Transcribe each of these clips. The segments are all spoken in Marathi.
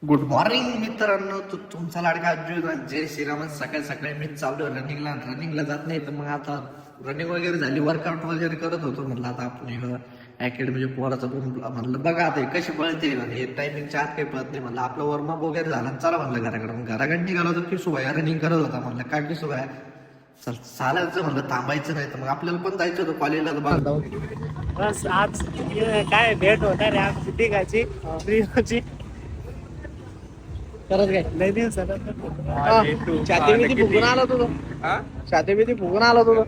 गुड मॉर्निंग मित्रांनो. तुमचा लाडका अर्जुन जय श्रीराम. सकाळी सकाळी मी चाललो रनिंगला जात नाही तर मग आता रनिंग वगैरे झाली, वर्कआउट वगैरे करत होतो. म्हटलं आता आपण अकॅडमीच्या पोराचं म्हणलं बघा आता कशी पळते, हे टायमिंगच्या आत काही पळत नाही. म्हणलं आपलं वॉर्मअप वगैरे झाला, चला म्हणलं घराकडे. मग घराकडे निघाला तर किसूबाई रनिंग करत होता. म्हणलं काय किसूबाई चल चालायचं, म्हणलं थांबायचं नाही तर मग आपल्याला पण जायचं होतं कॉलेजला. बस आज काय भेट होता रे आमची तिघाची प्रियोची. करत काय लय दिवस छातीमध्ये फुगून आला तुझं, छातीमध्ये फुगून आला तुझं.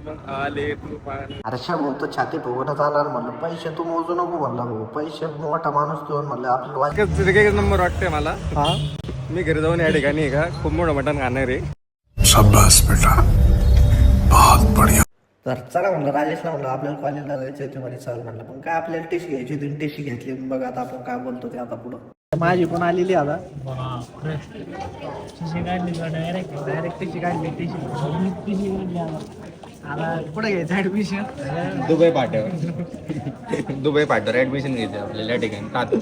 हर्षा भाऊ तर छाती फुगूनच आला. म्हणलं पैसे तू मोजू नको, म्हणला भाऊ पैसे मोठा माणूस तो. म्हणलं आपल्याला नंबर वाटतंय मला. मी घरी जाऊन या ठिकाणी का खूप मोठं मटण खाणार आहे. शाबाश बेटा, बहुत बढ़िया. तर चला म्हणलं राजेशला म्हणलं आपल्याला कॉलेजला जायचं होतं म्हणे. चल म्हणलं पण काय आपल्याला टीशी घ्यायची होती, टीशी घेतली. बघा आता आपण काय बोलतो ते आता पुढं. माझी पण आलेली आता टीशी काढली, डायरेक्ट टीशी काढली. टीशी काढली आता कुठे घ्यायचं ऍडमिशन? दुबई पाठवर ऍडमिशन घ्यायचं आपल्याला या ठिकाणी.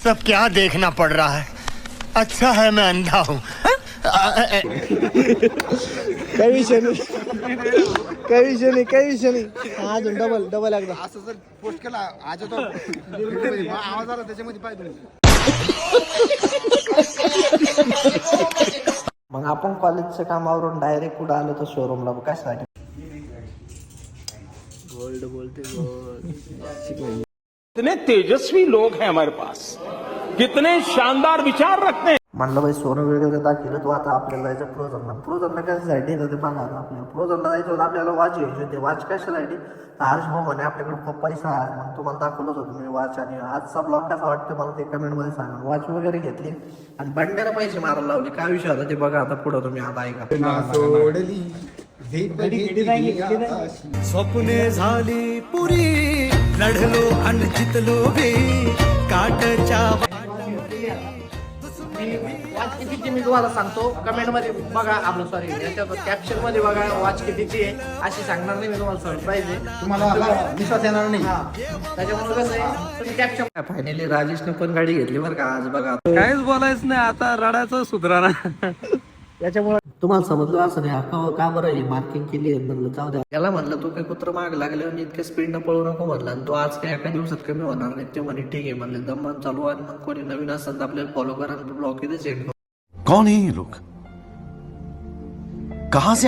सब क्या देखना पड़ रहा है. अच्छा है मैं अंधा हूँ. काही विषय नाही. अजून डबल एकदा असं जर पोस्ट केला आज तो आवाज आला त्याच्यामध्ये पाहिजे. मग आपण कॉलेजचं कामावरून डायरेक्ट कुठं आलो तर शोरूमला. कशासाठी? गोल्ड बोलते गोल्ड. कितने तेजस्वी लोग हैं हमारे पास, कितने शानदार विचार रखते हैं. म्हणलं बाई सोनं वगैरे दाखवलं तू. आता आपल्याला जायचं प्रोजनला कशासाठी येतं ते बघा. आता आपल्याला प्रोजनला जायचं होतं, आपल्याला वॉच घ्यायची होती. वॉच कशासाठी? हर्ष भाऊ म्हणे आपल्याकडे खूप पैसा आहे. मग तुम्हाला दाखवलंच होतं मी वॉच. आणि आजचा ब्लॉग कसा वाटतं मला ते कमेंटमध्ये सांगा. वॉच वगैरे घेतली आणि बंड्याला पैसे मारायला लावले. काय विषय होता ते बघा आता पुढं. तुम्ही आता ऐका. स्वप्ने झाली पुरी, लढलो आणि जितलो बी काटच्या. वॉच कितीची मी तुम्हाला सांगतो कमेंट मध्ये बघा. आपलं सॉरी कॅप्शन मध्ये बघा वॉच कितीची आहे. अशी सांगणार नाही मी तुम्हाला, सरप्राईज आहे. तुम्हाला विश्वास येणार नाही. त्याच्यामुळे कसं आहे तुम्ही कॅप्शन. फायनली राजेशने पण गाडी घेतली बरं का आज. बघा काहीच बोलायचं नाही आता, रडायचं सुधारणा. त्याच्यामुळे तुम्हाला समजलं असं नाही का बरं ही मार्किंग केली आहे. म्हणलं जाऊ द्या याला. म्हणलं तू काही कुत्र माग लागले आणि इतक्या स्पीडनं पळू नको म्हणलं. आणि तो आज काही एका दिवसात कमी होणार नाही. ते म्हणे ठीक आहे म्हणले दमन चालू. आणि मग कोणी नवीन असेल तर आपल्याला फॉलो करा, ब्लॉग इथे चेक. कौन है ये लोग, कहाँ से